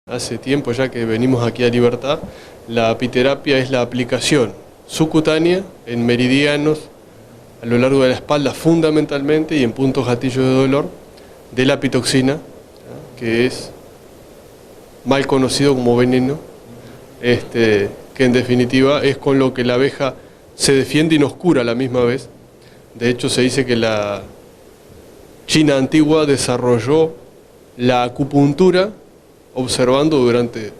Hace tiempo ya que venimos aquí a Libertad. La apiterapia es la aplicación subcutánea en meridianos a lo largo de la espalda fundamentalmente y en puntos gatillos de dolor de la pitoxina, que es mal conocido como veneno, que en definitiva es con lo que la abeja se defiende y nos cura a la misma vez. De hecho, se dice que la China antigua desarrolló la acupuntura observando durante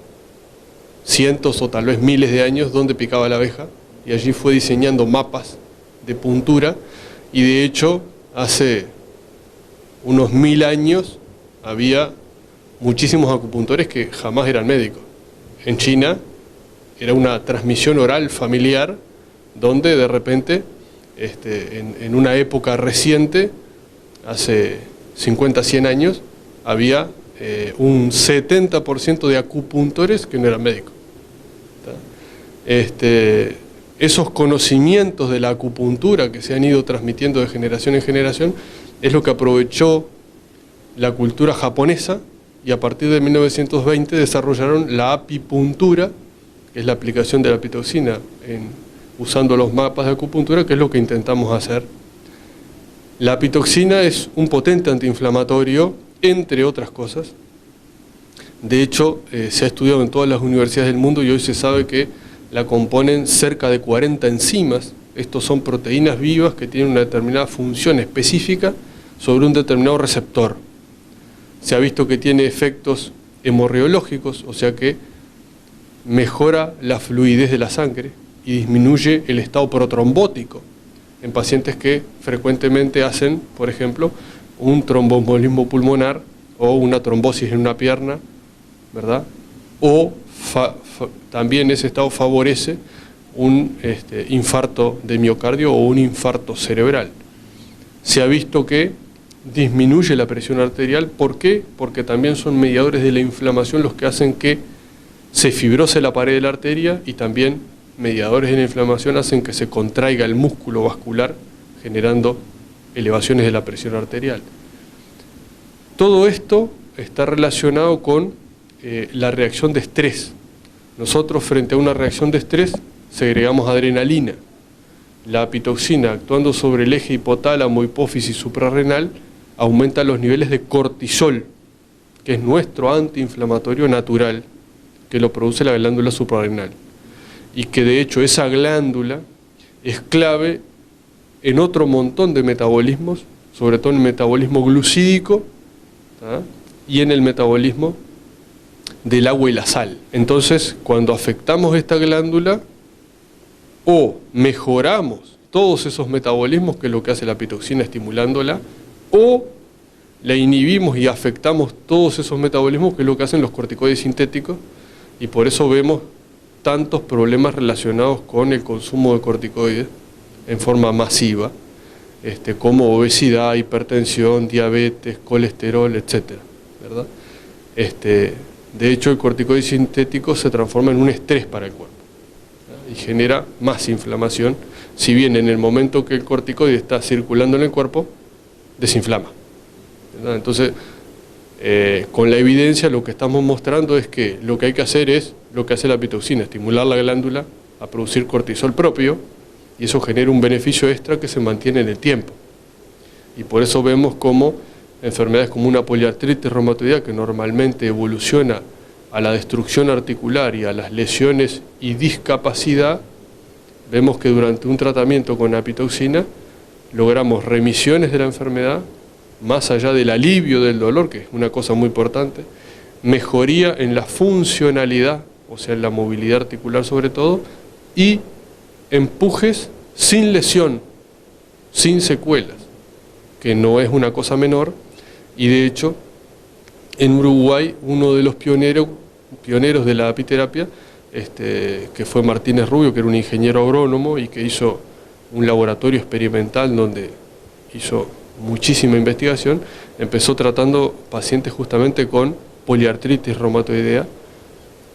cientos o tal vez miles de años dónde picaba la abeja, y allí fue diseñando mapas de puntura, y de hecho hace unos 1000 años había muchísimos acupuntores que jamás eran médicos. En China era una transmisión oral familiar donde de repente en una época reciente, hace 50, 100 años, había un 70% de acupuntores que no eran médicos. Esos conocimientos de la acupuntura que se han ido transmitiendo de generación en generación es lo que aprovechó la cultura japonesa, y a partir de 1920 desarrollaron la apipuntura, que es la aplicación de la pitoxina usando los mapas de acupuntura, que es lo que intentamos hacer. La pitoxina es un potente antiinflamatorio, entre otras cosas. De hecho, se ha estudiado en todas las universidades del mundo y hoy se sabe que la componen cerca de 40 enzimas. Estos son proteínas vivas que tienen una determinada función específica sobre un determinado receptor. Se ha visto que tiene efectos hemorreológicos, o sea que mejora la fluidez de la sangre y disminuye el estado protrombótico en pacientes que frecuentemente hacen, por ejemplo, un tromboembolismo pulmonar o una trombosis en una pierna, ¿verdad? O también ese estado favorece un infarto de miocardio o un infarto cerebral. Se ha visto que disminuye la presión arterial. ¿Por qué? Porque también son mediadores de la inflamación los que hacen que se fibrose la pared de la arteria, y también mediadores de la inflamación hacen que se contraiga el músculo vascular, generando elevaciones de la presión arterial. Todo esto está relacionado con la reacción de estrés. Nosotros, frente a una reacción de estrés, segregamos adrenalina. La pitoxina, actuando sobre el eje hipotálamo, hipófisis suprarrenal, aumenta los niveles de cortisol, que es nuestro antiinflamatorio natural, que lo produce la glándula suprarrenal, y que de hecho esa glándula es clave en otro montón de metabolismos, sobre todo en el metabolismo glucídico, y en el metabolismo del agua y la sal. Entonces, cuando afectamos esta glándula, o mejoramos todos esos metabolismos, que es lo que hace la pitoxina estimulándola, o la inhibimos y afectamos todos esos metabolismos, que es lo que hacen los corticoides sintéticos, y por eso vemos tantos problemas relacionados con el consumo de corticoides en forma masiva, como obesidad, hipertensión, diabetes, colesterol, etcétera, ¿verdad? De hecho, el corticoide sintético se transforma en un estrés para el cuerpo, ¿verdad? Y genera más inflamación, si bien en el momento que el corticoide está circulando en el cuerpo, desinflama, ¿verdad? Entonces, con la evidencia lo que estamos mostrando es que lo que hay que hacer es lo que hace la pitoxina, estimular la glándula a producir cortisol propio, y eso genera un beneficio extra que se mantiene en el tiempo. Y por eso vemos como enfermedades como una poliartritis reumatoidea, que normalmente evoluciona a la destrucción articular y a las lesiones y discapacidad, vemos que durante un tratamiento con la pitoxina logramos remisiones de la enfermedad, más allá del alivio del dolor, que es una cosa muy importante, mejoría en la funcionalidad, o sea, en la movilidad articular sobre todo, y empujes sin lesión, sin secuelas, que no es una cosa menor. Y de hecho, en Uruguay, uno de los pioneros de la apiterapia, que fue Martínez Rubio, que era un ingeniero agrónomo y que hizo un laboratorio experimental donde hizo muchísima investigación, empezó tratando pacientes justamente con poliartritis reumatoidea,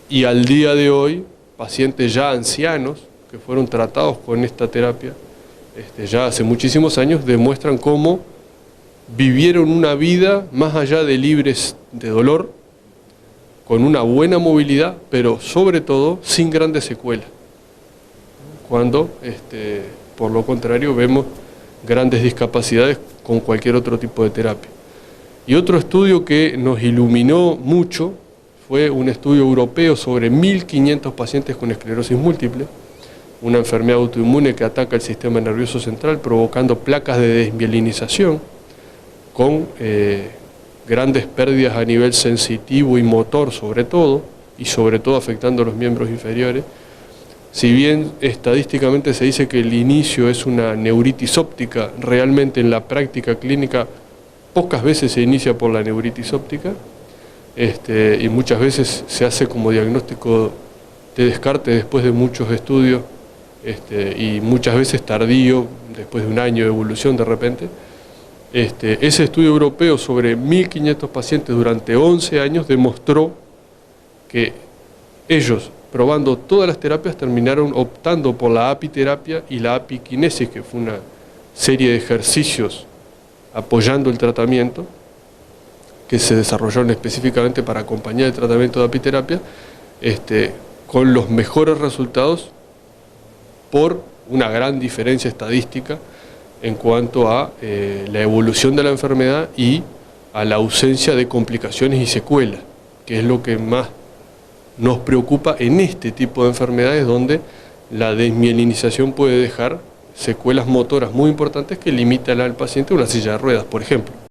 y al día de hoy, pacientes ya ancianos que fueron tratados con esta terapia, ya hace muchísimos años, demuestran cómo vivieron una vida más allá de libres de dolor, con una buena movilidad, pero sobre todo sin grandes secuelas. Cuando, por lo contrario, vemos grandes discapacidades con cualquier otro tipo de terapia. Y otro estudio que nos iluminó mucho fue un estudio europeo sobre 1.500 pacientes con esclerosis múltiple, una enfermedad autoinmune que ataca el sistema nervioso central provocando placas de desmielinización con grandes pérdidas a nivel sensitivo y motor sobre todo, y sobre todo afectando a los miembros inferiores. Si bien estadísticamente se dice que el inicio es una neuritis óptica, realmente en la práctica clínica pocas veces se inicia por la neuritis óptica, y muchas veces se hace como diagnóstico de descarte después de muchos estudios, y muchas veces tardío, después de un año de evolución de repente. Ese estudio europeo sobre 1.500 pacientes durante 11 años demostró que ellos, probando todas las terapias, terminaron optando por la apiterapia y la apiquinesis, que fue una serie de ejercicios apoyando el tratamiento, que se desarrollaron específicamente para acompañar el tratamiento de apiterapia, con los mejores resultados por una gran diferencia estadística en cuanto a la evolución de la enfermedad y a la ausencia de complicaciones y secuelas, que es lo que más nos preocupa en este tipo de enfermedades donde la desmielinización puede dejar secuelas motoras muy importantes que limitan al paciente a una silla de ruedas, por ejemplo.